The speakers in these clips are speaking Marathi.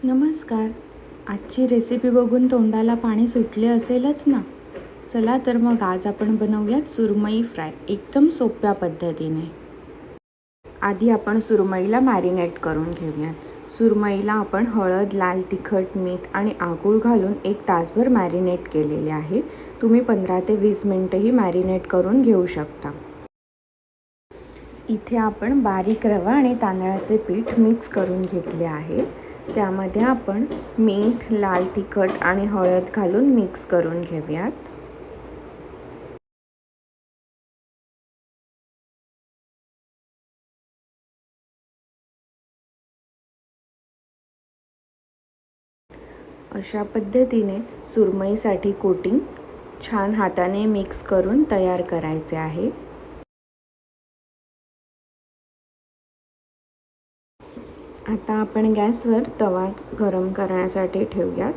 नमस्कार. आजची रेसिपी बघून तोंडाला पाणी सुटले असेलच ना. चला तर मग आज आपण बनवूयात सुरमई फ्राय एकदम सोप्या पद्धतीने. आधी आपण सुरमईला मॅरिनेट करून घेऊयात. सुरमईला आपण हळद, लाल तिखट, मीठ आणि आगूळ घालून 1 तासभर मॅरिनेट केलेले आहे. तुम्ही 15 ते 20 मिनिटंही मॅरिनेट करून घेऊ शकता. इथे आपण बारीक रवा आणि तांदळाचे पीठ मिक्स करून घेतले आहे. त्यामध्ये आपण मीठ, लाल तिखट आणि हळद घालून मिक्स करून घेऊयात. अशा पद्धतीने सुरमईसाठी कोटिंग छान हाताने मिक्स करून तयार करायचे आहे. आता आपण गॅसवर तवा गरम करण्यासाठी ठेवूयात.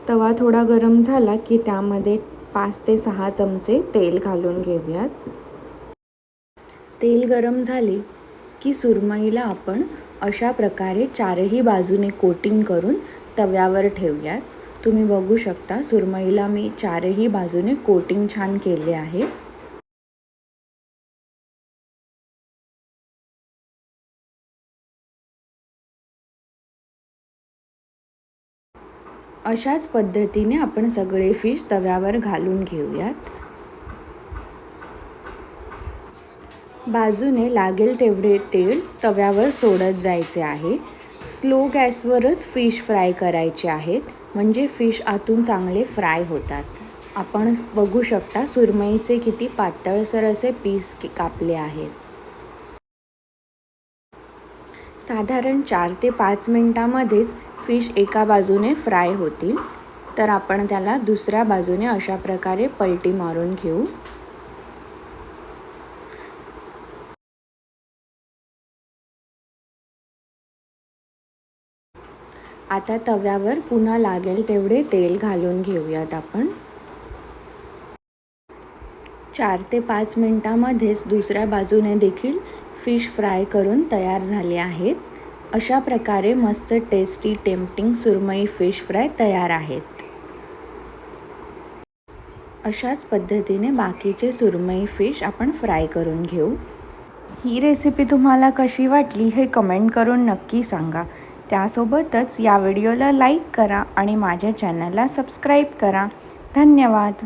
तवा थोडा गरम झाला की त्यामध्ये 5 ते 6 चमचे तेल घालून घेऊयात. तेल गरम झाले की सुरमईला आपण अशा प्रकारे चारही बाजूने कोटिंग करून तव्यावर ठेवूयात. तुम्ही बघू शकता सुरमईला मी चारही बाजूने कोटिंग छान केले आहे. अशाच पद्धतीने आपण सगळे फिश तव्यावर घालून घेऊयात. बाजूने लागेल तेवढे तेल तव्यावर सोडत जायचे आहे. स्लो गॅसवरच फिश फ्राय करायचे आहेत, म्हणजे फिश आतून चांगले फ्राय होतात. आपण बघू शकता सुरमईचे किती पातळसर असे पीस कापले आहेत. साधारण 4 ते 5 मिनिटांमध्येच फिश एका बाजूने फ्राय होतील. तर आपण त्याला दुसऱ्या बाजूने अशा प्रकारे पलटी मारून घेऊ. आता तव्यावर पुन्हा लागेल तेवढे तेल घालून घेऊयात आपण. 4 ते 5 मिनिटांमध्येच दुसऱ्या बाजूने देखील फिश फ्राय करून तयार झाले आहेत. अशा प्रकारे मस्त टेस्टी टेम्पटिंग सुरमई फिश फ्राय तयार आहेत. अशाच पद्धतीने बाकीचे सुरमई फिश आपण फ्राय करून घेऊ. ही रेसिपी तुम्हाला कशी वाटली हे कमेंट करून नक्की सांगा. त्यासोबतच या व्हिडिओला लाईक करा आणि माझ्या चॅनलला सबस्क्राईब करा. धन्यवाद.